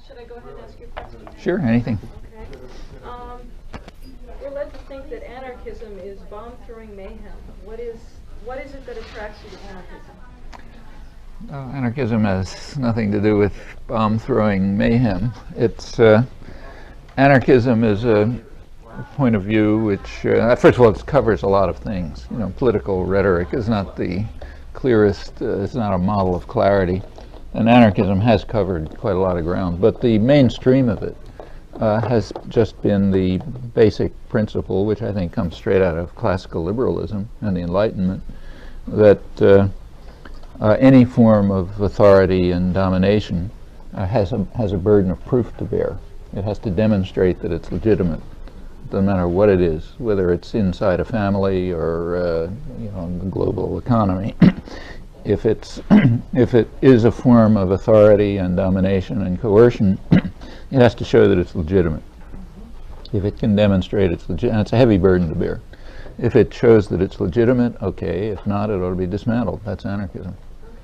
Should I go ahead and ask you a question? Sure, anything. Okay. We're led to think that anarchism is bomb-throwing mayhem. What is it that attracts you to anarchism? Anarchism has nothing to do with bomb-throwing mayhem. It's anarchism is a point of view which, first of all, it covers a lot of things. You know, political rhetoric is not the clearest. It's not a model of clarity, and anarchism has covered quite a lot of ground. But the mainstream of it has just been the basic principle, which I think comes straight out of classical liberalism and the Enlightenment, that any form of authority and domination has a burden of proof to bear. It has to demonstrate that it's legitimate. It doesn't matter what it is, whether it's inside a family or the global economy. If it is a form of authority and domination and coercion, it has to show that it's legitimate. If it can demonstrate it's legitimate, and it's a heavy burden to bear. If it shows that it's legitimate, okay. If not, it ought to be dismantled. That's anarchism.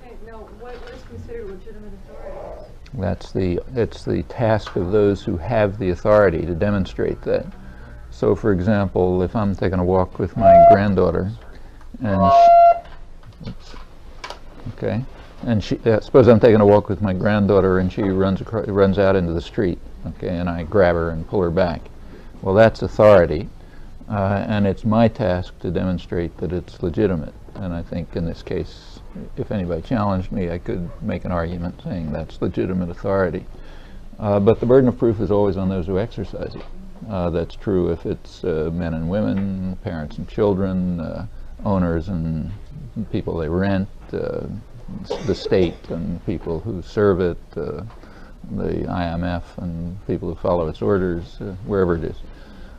Okay. Now, what is considered legitimate authority? It's the task of those who have the authority to demonstrate that. So, for example, if I'm taking a walk with my granddaughter, and suppose I'm taking a walk with my granddaughter and she runs out into the street, okay, and I grab her and pull her back. Well, that's authority, and it's my task to demonstrate that it's legitimate. And I think in this case, if anybody challenged me, I could make an argument saying that's legitimate authority. But the burden of proof is always on those who exercise it. That's true if it's men and women, parents and children, owners and people they rent, the state and people who serve it, the IMF and people who follow its orders, wherever it is.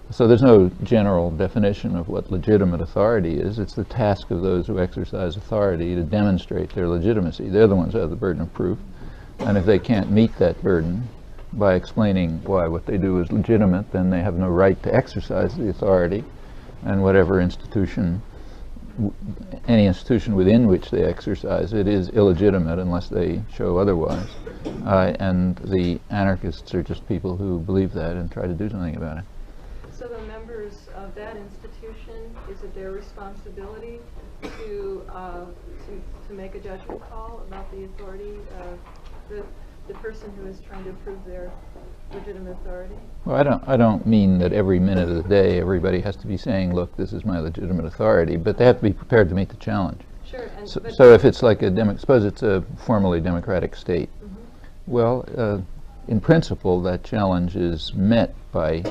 So there's no general definition of what legitimate authority is. It's the task of those who exercise authority to demonstrate their legitimacy. They're the ones who have the burden of proof. And if they can't meet that burden by explaining why what they do is legitimate, then they have no right to exercise the authority. And whatever institution, any institution within which they exercise it is illegitimate unless they show otherwise. And the anarchists are just people who believe that and try to do something about it. So the members of that institution, is it their responsibility to make a judgment call about the authority of the person who is trying to prove their legitimate authority? Well, I don't mean that every minute of the day everybody has to be saying, look, this is my legitimate authority, but they have to be prepared to meet the challenge. Sure. So if it's like suppose it's a formally democratic state, well, in principle, that challenge is met by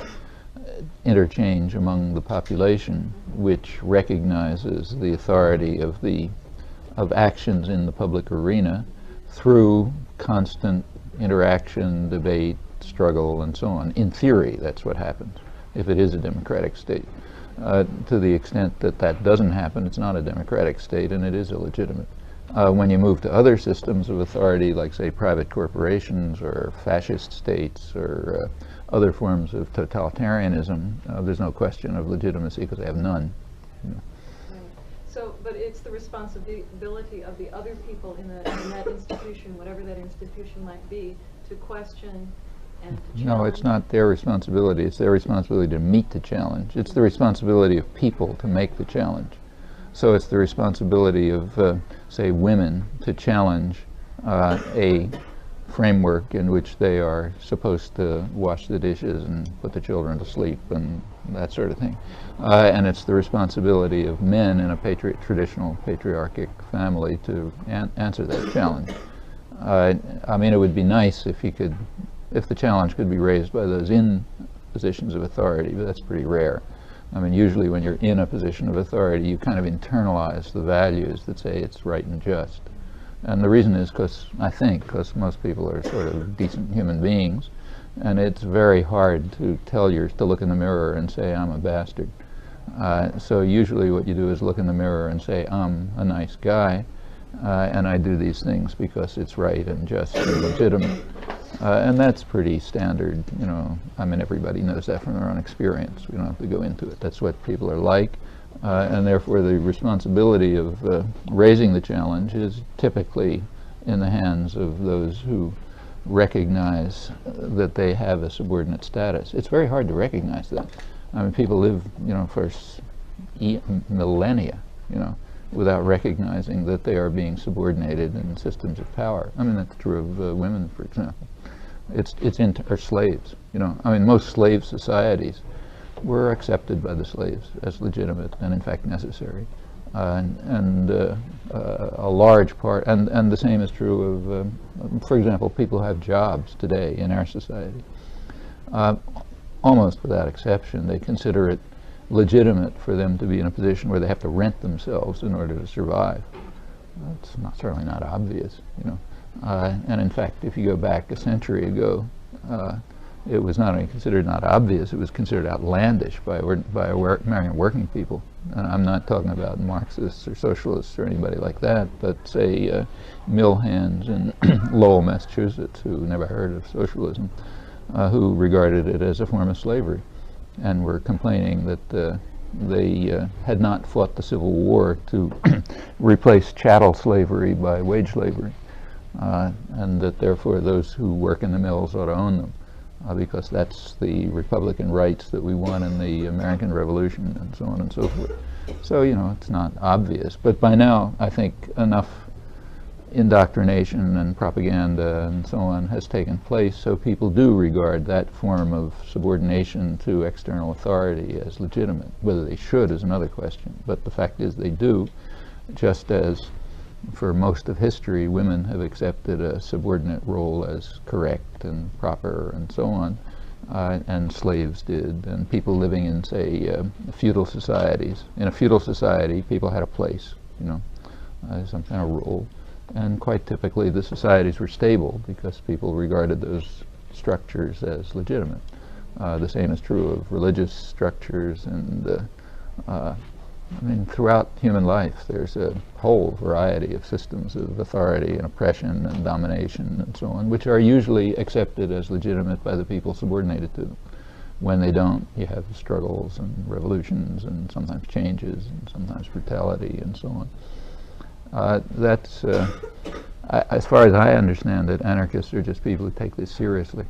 interchange among the population, which recognizes the authority of actions in the public arena through constant interaction, debate, struggle, and so on. In theory, that's what happens if it is a democratic state. To the extent that that doesn't happen, it's not a democratic state and it is illegitimate. When you move to other systems of authority, like, say, private corporations or fascist states or other forms of totalitarianism, there's no question of legitimacy because they have none. You know. Right. So, but it's the responsibility of the other people in that institution, whatever that institution might be, to question and to challenge. No, it's not their responsibility. It's their responsibility to meet the challenge. It's the responsibility of people to make the challenge. So it's the responsibility of, say, women to challenge a framework in which they are supposed to wash the dishes and put the children to sleep and that sort of thing. And it's the responsibility of men in a traditional patriarchic family to answer that challenge. I mean, it would be nice if the challenge could be raised by those in positions of authority, but that's pretty rare. I mean, usually when you're in a position of authority, you kind of internalize the values that say it's right and just. And the reason is because most people are sort of decent human beings, and it's very hard to look in the mirror and say, I'm a bastard. So usually what you do is look in the mirror and say, I'm a nice guy, and I do these things because it's right and just and legitimate. And that's pretty standard, you know. I mean, everybody knows that from their own experience. We don't have to go into it. That's what people are like. And therefore the responsibility of raising the challenge is typically in the hands of those who recognize that they have a subordinate status. It's very hard to recognize that. I mean, people live, for millennia, without recognizing that they are being subordinated in systems of power. I mean, that's true of women, for example. Or slaves. I mean, most slave societies were accepted by the slaves as legitimate and, in fact, necessary. A large part, and the same is true of, for example, people who have jobs today in our society. Almost without exception, they consider it legitimate for them to be in a position where they have to rent themselves in order to survive. That's certainly not obvious, and in fact, if you go back a century ago, it was not only considered not obvious, it was considered outlandish by American working people. And I'm not talking about Marxists or socialists or anybody like that, but say mill hands in Lowell, Massachusetts, who never heard of socialism, who regarded it as a form of slavery and were complaining that they had not fought the Civil War to replace chattel slavery by wage slavery, and that therefore those who work in the mills ought to own them. Because that's the Republican rights that we won in the American Revolution, and so on and so forth. So, it's not obvious. But by now, I think enough indoctrination and propaganda and so on has taken place, so people do regard that form of subordination to external authority as legitimate. Whether they should is another question. But the fact is they do, just as for most of history, women have accepted a subordinate role as correct and proper and so on, and slaves did, and people living in, say, feudal societies. In a feudal society, people had a place, some kind of role, and quite typically the societies were stable because people regarded those structures as legitimate. The same is true of religious structures, and I mean, throughout human life, there's a whole variety of systems of authority and oppression and domination and so on, which are usually accepted as legitimate by the people subordinated to them. When they don't, you have struggles and revolutions and sometimes changes and sometimes brutality and so on. As far as I understand it, anarchists are just people who take this seriously.